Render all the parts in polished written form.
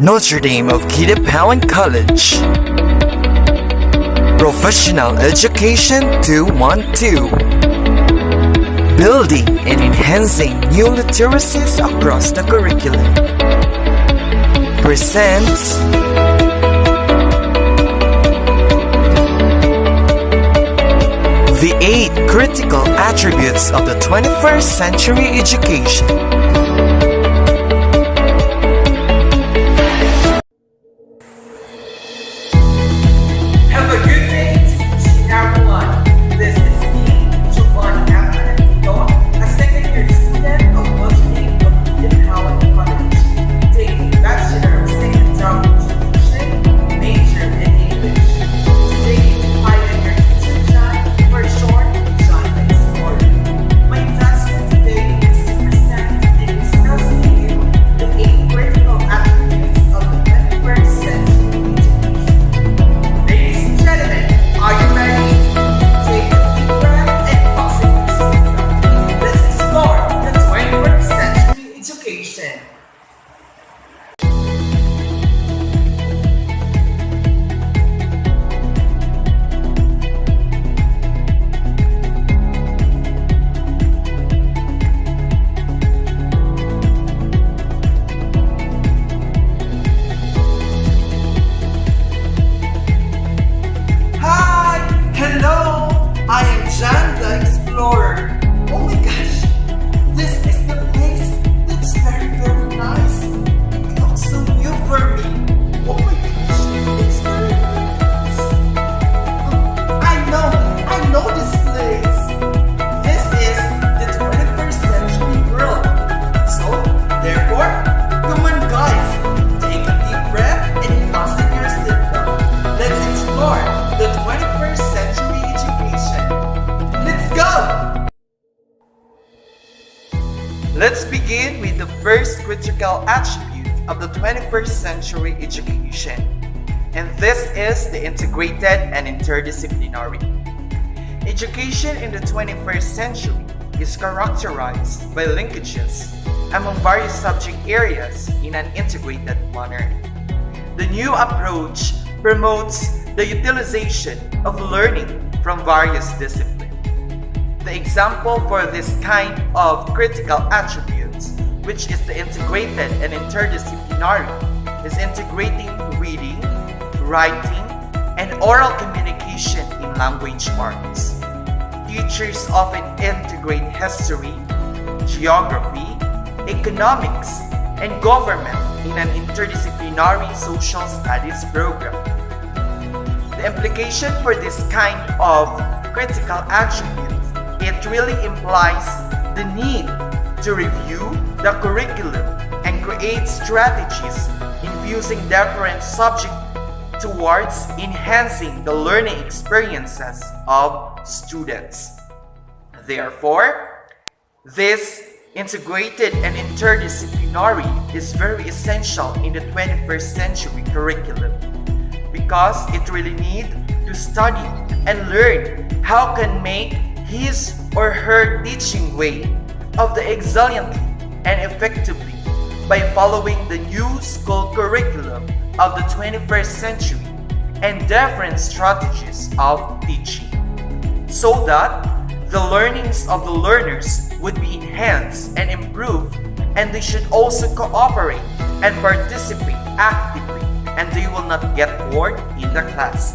Notre Dame of KIDAPAWAN College. Professional Education 212. Building and enhancing new literacies across the curriculum. Presents the 8 critical attributes of the 21st century education. Have a good day, everyone. This is me, Jovanie, a second-year student of Multimedia of KIDAPAWAN College, taking Bachelor of Second-Term Education, major in English. Today, I am your teacher, John, for short, John the Explorer. My task for today is to present and discuss with you the 8 critical attributes of the 21st century education. Ladies and gentlemen, are you ready? Take a deep breath and fasten your seatbelt. Let's explore the 21st century education. Hi! Hello! I am John the Explorer. Oh my gosh! This is the place that's very, very nice. It looks so new for me. Oh my gosh! It's very, very nice. I know this place. This is the 21st century world. So, therefore, come on guys. Take a deep breath and fasten your seatbelt. Let's explore the 21st century education. Let's go! Let's begin with the first critical attribute of the 21st century education. And this is the integrated and interdisciplinary. Education in the 21st century is characterized by linkages among various subject areas in an integrated manner. The new approach promotes the utilization of learning from various disciplines. The example for this kind of critical attributes, which is the integrated and interdisciplinary, is integrating reading, writing, and oral communication in language arts. Teachers often integrate history, geography, economics, and government in an interdisciplinary social studies program. The implication for this kind of critical attribute, it really implies the need to review the curriculum and create strategies infusing different subjects towards enhancing the learning experiences of students. Therefore, this integrated and interdisciplinary is very essential in the 21st century curriculum because it really needs to study and learn how can make his or her teaching way of the excellently and effectively by following the new school curriculum of the 21st century and different strategies of teaching, so that the learnings of the learners would be enhanced and improved, and they should also cooperate and participate actively, and they will not get bored in the class.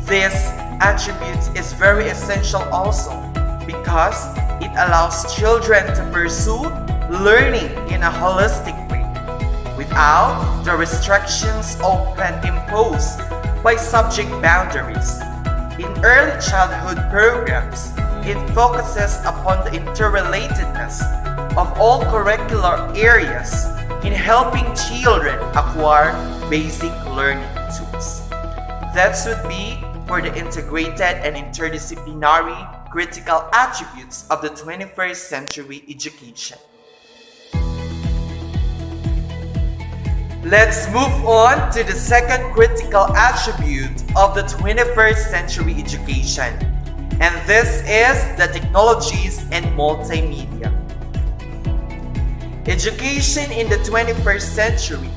This attribute is very essential also because it allows children to pursue learning in a holistic way without the restrictions often imposed by subject boundaries. In early childhood programs, it focuses upon the interrelatedness of all curricular areas in helping children acquire basic learning tools. That should be for the integrated and interdisciplinary critical attributes of the 21st century education. Let's move on to the second critical attribute of the 21st century education, and this is the technologies and multimedia. Education in the 21st century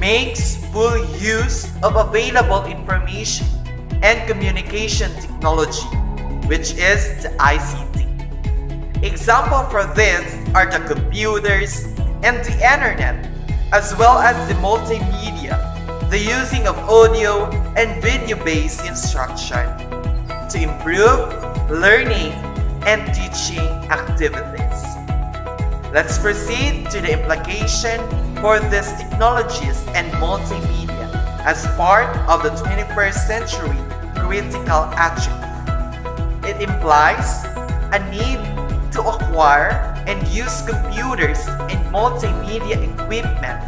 makes full use of available information and communication technology, which is the ICT. Examples for this are the computers and the internet, as well as the multimedia, the using of audio and video-based instruction to improve learning and teaching activities. Let's proceed to the implication for these technologies and multimedia as part of the 21st century critical attribute. It implies a need to acquire and use computers and multimedia equipment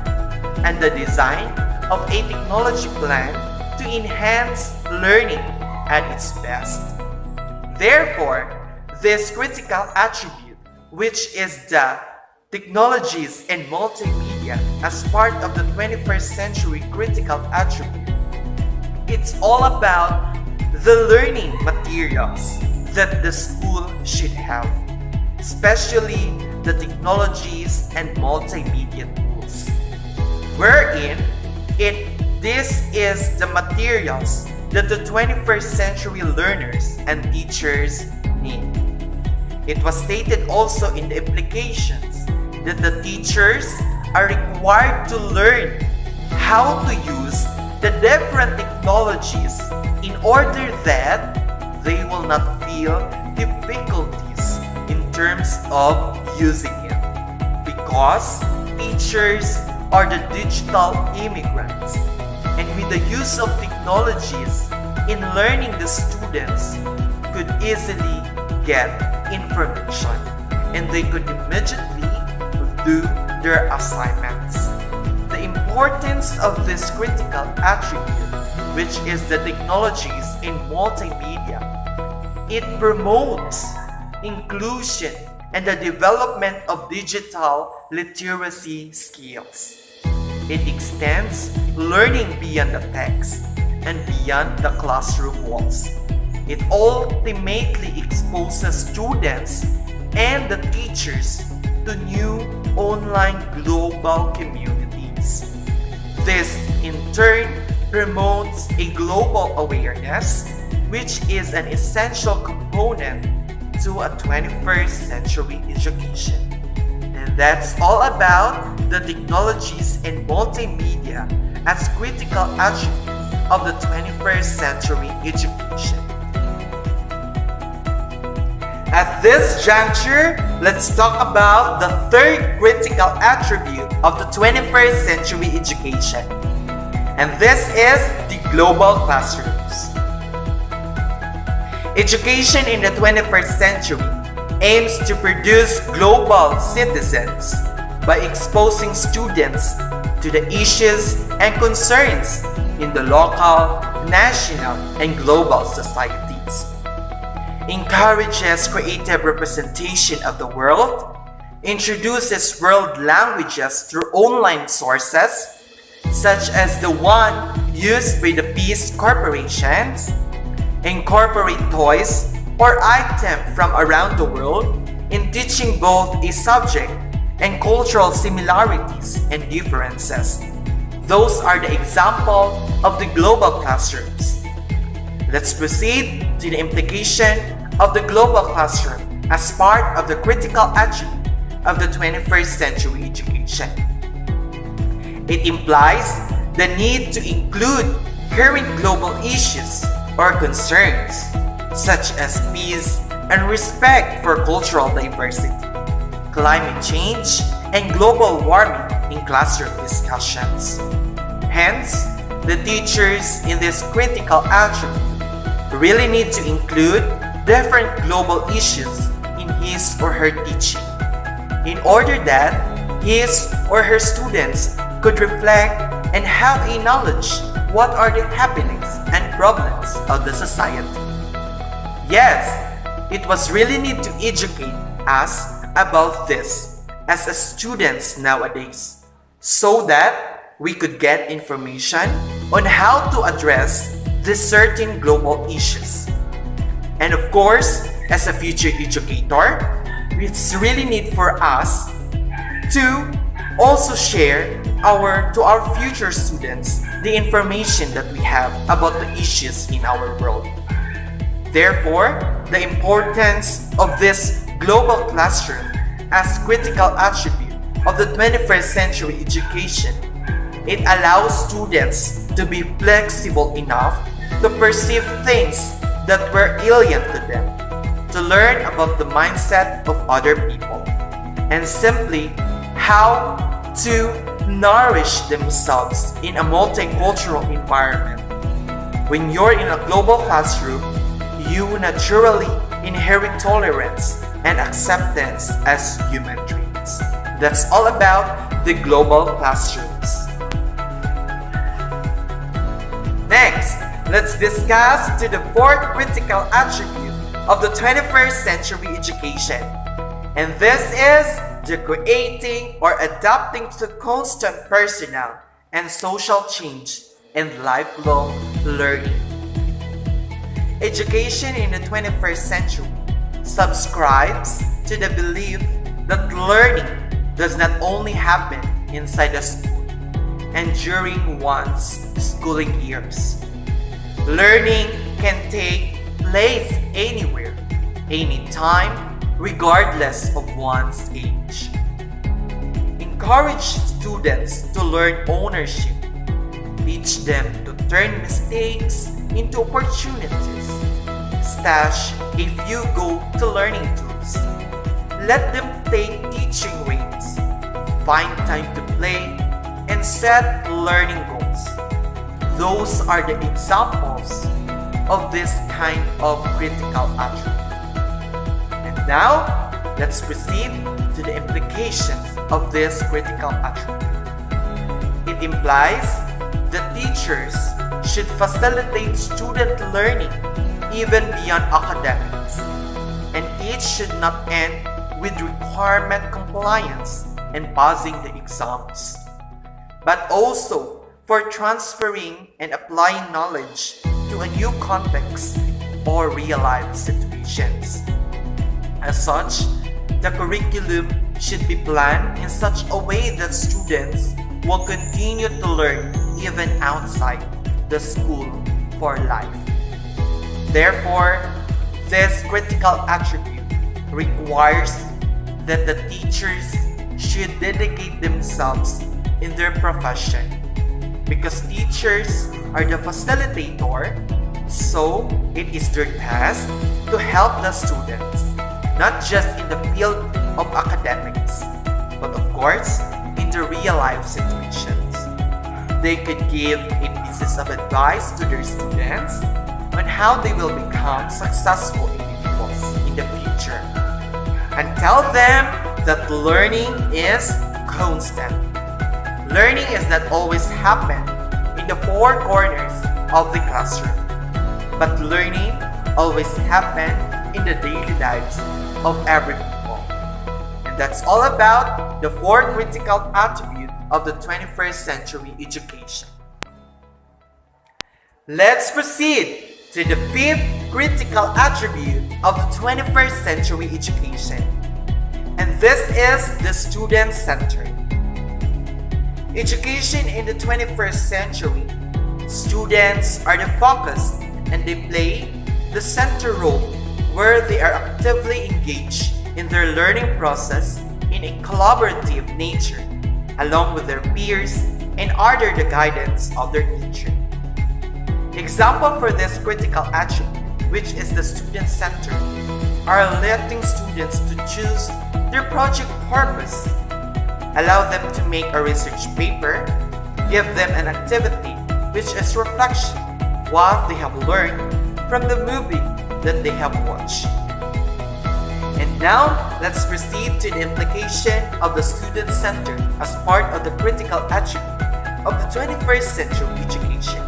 and the design of a technology plan to enhance learning at its best. Therefore, this critical attribute, which is the technologies and multimedia as part of the 21st century critical attribute, it's all about the learning materials that the school should have, especially the technologies and multimedia tools, wherein this is the materials that the 21st century learners and teachers need. It was stated also in the implications that the teachers are required to learn how to use the different technologies in order that they will not feel difficulties in terms of using it, because teachers are the digital immigrants, and with the use of technologies in learning, the students could easily get information and they could immediately do their assignments. The importance of this critical attribute, which is the technologies in multimedia, it promotes inclusion and the development of digital literacy skills. It extends learning beyond the text and beyond the classroom walls. It ultimately exposes students and the teachers to new online global communities. This, in turn, promotes a global awareness, which is an essential component to a 21st century education. And that's all about the technologies and multimedia as critical attribute of the 21st century education. At this juncture, let's talk about the third critical attribute of the 21st century education. And this is the global classrooms. Education in the 21st century aims to produce global citizens by exposing students to the issues and concerns in the local, national, and global societies. Encourages creative representation of the world, introduces world languages through online sources, such as the one used by the peace corporations, incorporate toys or items from around the world in teaching both a subject and cultural similarities and differences. Those are the example of the global classrooms. Let's proceed to the implication of the global classroom as part of the critical attribute of the 21st century education. It implies the need to include current global issues or concerns, such as peace and respect for cultural diversity, climate change, and global warming in classroom discussions. Hence, the teachers in this critical attribute really need to include different global issues in his or her teaching, in order that his or her students could reflect and have a knowledge what are the happenings and problems of the society. Yes, it was really need to educate us about this as a students nowadays, so that we could get information on how to address these certain global issues. And of course, as a future educator, it's really need for us to also share to our future students the information that we have about the issues in our world. Therefore, the importance of this global classroom as critical attribute of the 21st century education, it allows students to be flexible enough to perceive things that were alien to them, to learn about the mindset of other people, and simply how to nourish themselves in a multicultural environment. When you're in a global classroom, you naturally inherit tolerance and acceptance as human traits. That's all about the global classrooms. Next, let's discuss the fourth critical attribute of the 21st century education. And this is the creating or adapting to constant personal and social change and lifelong learning. Education in the 21st century subscribes to the belief that learning does not only happen inside the school and during one's schooling years. Learning can take place anywhere, anytime, regardless of one's age. Encourage students to learn ownership. Teach them to turn mistakes into opportunities. Stash a few go-to learning tools. Let them take teaching rates. Find time to play and set learning goals. Those are the examples of this kind of critical attribute. And now, let's proceed to the implications of this critical attribute. It implies that teachers should facilitate student learning even beyond academics, and it should not end with requirement compliance and passing the exams, but also for transferring and applying knowledge to a new context or real-life situations. As such, the curriculum should be planned in such a way that students will continue to learn even outside the school for life. Therefore, this critical attribute requires that the teachers should dedicate themselves in their profession, because teachers are the facilitator, so it is their task to help the students, not just in the field of academics, but of course, in the real-life situations. They could give a pieces of advice to their students on how they will become successful individuals in the future, and tell them that learning is constant. Learning is not always happen in the four corners of the classroom, but learning always happen in the daily lives of every people. And that's all about the four critical attributes of the 21st century education. Let's proceed to the fifth critical attribute of the 21st century education. And this is the student-centered. Education in the 21st century, students are the focus and they play the center role where they are actively engaged in their learning process in a collaborative nature along with their peers and under the guidance of their teacher. Example for this critical attribute, which is the student-centered, are letting students to choose their project purpose, allow them to make a research paper, give them an activity which is reflection what they have learned from the movie that they have watched. And now, let's proceed to the implication of the student-centered as part of the critical attribute of the 21st century education.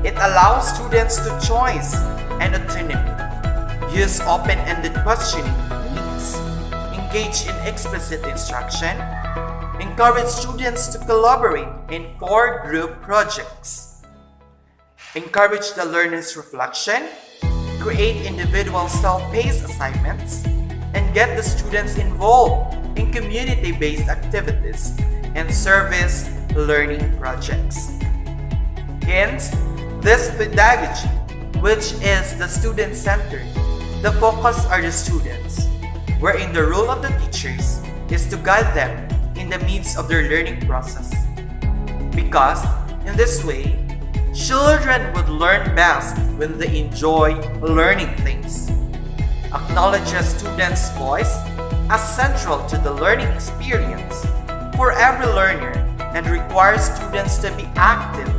It allows students to choice and autonomy, use open-ended questioning techniques, engage in explicit instruction, encourage students to collaborate in 4 group projects, encourage the learner's reflection, create individual self-paced assignments, and get the students involved in community-based activities and service learning projects. Hence, this pedagogy, which is the student-centered, the focus are the students, wherein the role of the teachers is to guide them in the midst of their learning process. Because, in this way, children would learn best when they enjoy learning things. Acknowledges students' voice as central to the learning experience for every learner and requires students to be active,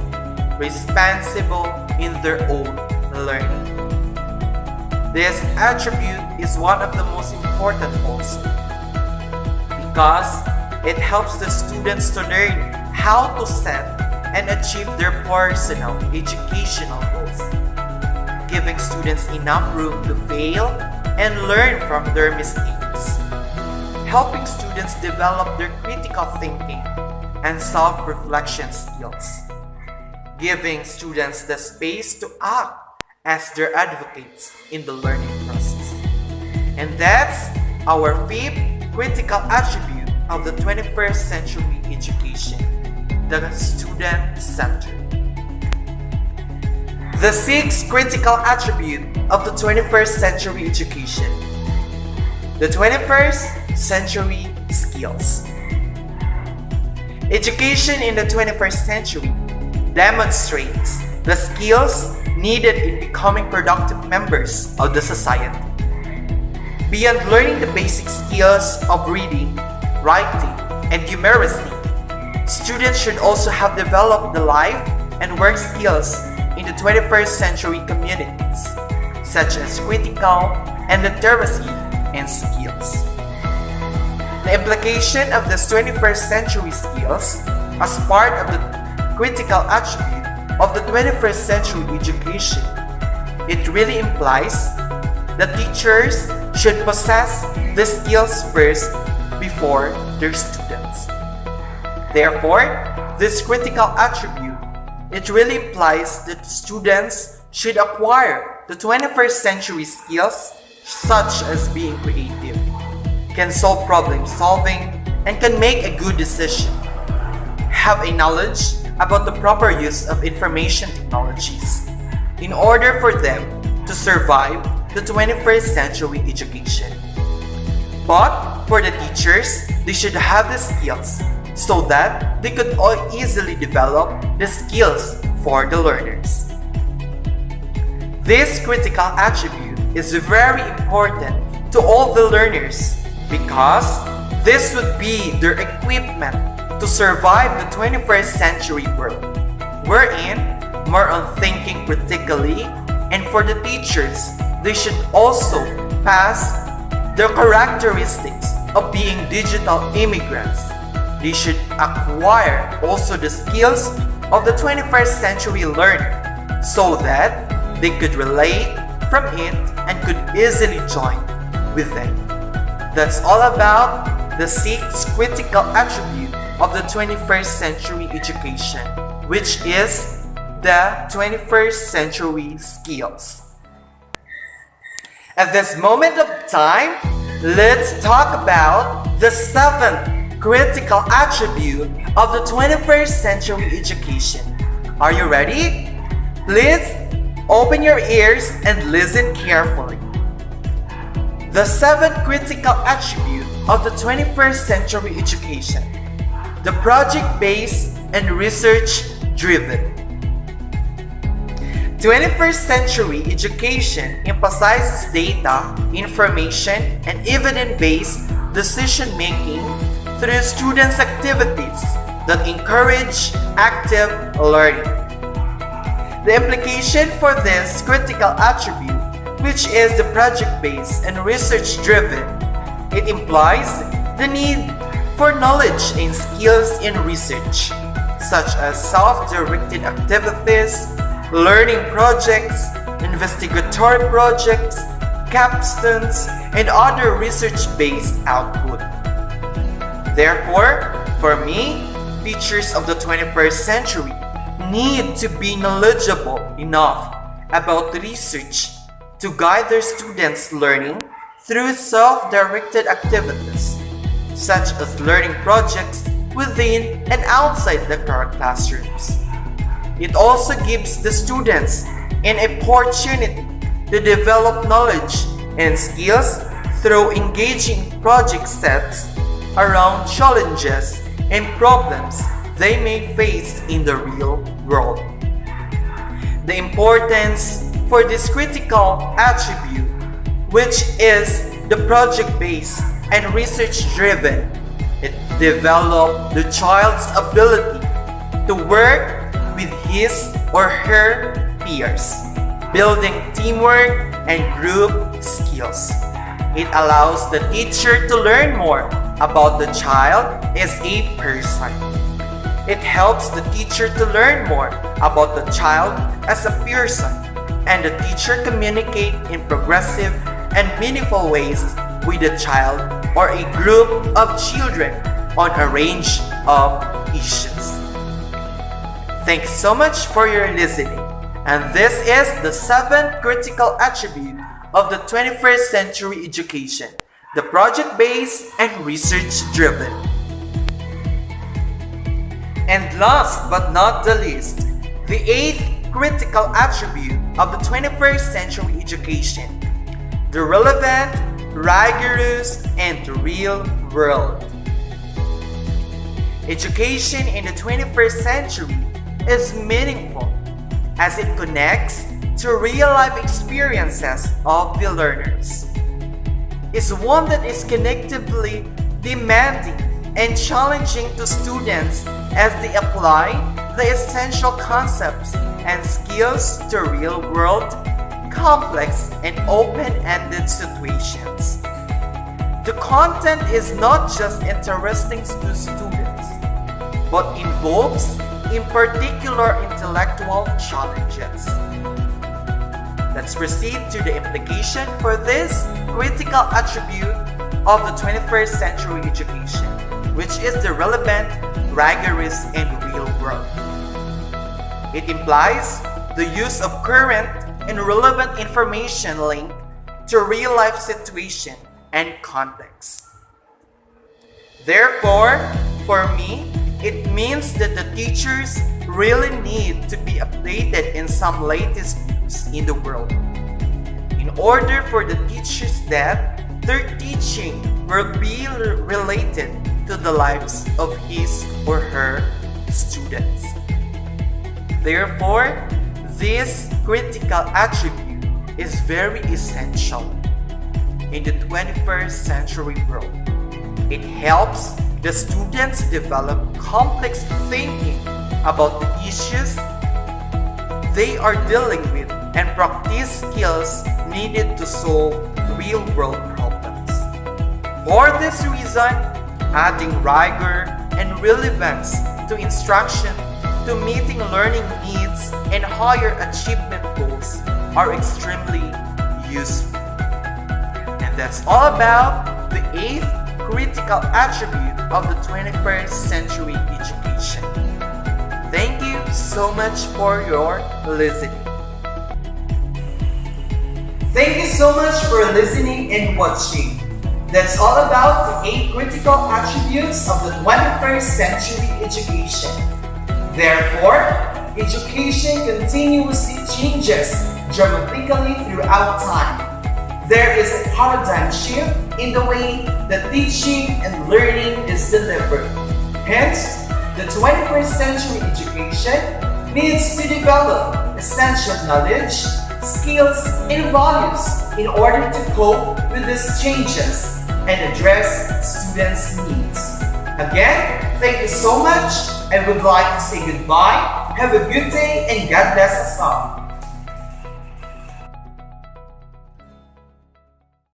responsible in their own learning. This attribute is one of the most important also because it helps the students to learn how to set and achieve their personal educational goals, giving students enough room to fail and learn from their mistakes, helping students develop their critical thinking and self-reflection skills, giving students the space to act as their advocates in the learning process. And that's our fifth critical attribute of the 21st century education, the student-centered. The sixth critical attribute of the 21st century education, the 21st century skills. Education in the 21st century demonstrates the skills needed in becoming productive members of the society. Beyond learning the basic skills of reading, writing, and numeracy, students should also have developed the life and work skills in the 21st century communities, such as critical and literacy and skills. The implication of this 21st century skills as part of the critical attribute of the 21st century education, it really implies that teachers should possess the skills first before their students. Therefore, this critical attribute, it really implies that students should acquire the 21st century skills such as being creative, can solve problem solving, and can make a good decision, have a knowledge about the proper use of information technologies in order for them to survive the 21st century education. But for the teachers, they should have the skills so that they could all easily develop the skills for the learners. This critical attribute is very important to all the learners because this would be their equipment to survive the 21st century world, wherein more on thinking critically, and for the teachers, they should also pass the characteristics of being digital immigrants. They should acquire also the skills of the 21st century learner so that they could relate from it and could easily join with them. That's all about the sixth critical attribute of the 21st century education, which is the 21st century skills. At this moment of time, let's talk about the seventh critical attribute of the 21st century education. Are you ready? Please open your ears and listen carefully. The seventh critical attribute of the 21st century education, the project-based and research-driven. 21st century education emphasizes data, information, and evidence-based decision-making through students' activities that encourage active learning. The implication for this critical attribute, which is the project-based and research-driven, it implies the need for knowledge and skills in research, such as self-directed activities, learning projects, investigatory projects, capstones, and other research-based output. Therefore, for me, teachers of the 21st century need to be knowledgeable enough about research to guide their students' learning through self-directed activities, such as learning projects within and outside the classrooms. It also gives the students an opportunity to develop knowledge and skills through engaging project sets around challenges and problems they may face in the real world. The importance for this critical attribute, which is the project-based and research-driven, it develops the child's ability to work with his or her peers, building teamwork and group skills. It allows the teacher to learn more about the child as a person. It helps the teacher to learn more about the child as a person, and the teacher communicate in progressive and meaningful ways with the child or a group of children on a range of issues. Thanks so much for your listening. And this is the 7th critical attribute of the 21st century education, the project-based and research-driven. And last but not the least, the 8th critical attribute of the 21st century education, the relevant, rigorous, and real world. Education in the 21st century is meaningful as it connects to real-life experiences of the learners. It's one that is connectively demanding and challenging to students as they apply the essential concepts and skills to real-world, complex, and open-ended situations. The content is not just interesting to students, but involves in particular intellectual challenges. Let's proceed to the implication for this critical attribute of the 21st century education, which is the relevant, rigorous, and real world. It implies the use of current and relevant information linked to real-life situation and context. Therefore, for me, it means that the teachers really need to be updated in some latest news in the world, in order for the teachers that their teaching will be related to the lives of his or her students. Therefore, this critical attribute is very essential in the 21st century world. It helps the students develop complex thinking about the issues they are dealing with and practice skills needed to solve real-world problems. For this reason, adding rigor and relevance to instruction to meeting learning needs and higher achievement goals are extremely useful. And that's all about the 8th critical attribute of the 21st century education. Thank you so much for your listening. Thank you so much for listening and watching. That's all about the 8 critical attributes of the 21st century education. Therefore, education continuously changes dramatically throughout time. There is a paradigm shift in the way that teaching and learning is delivered. Hence, the 21st century education needs to develop essential knowledge, skills, and values in order to cope with these changes and address students' needs. Again, thank you so much. I would like to say goodbye. Have a good day and God bless us all.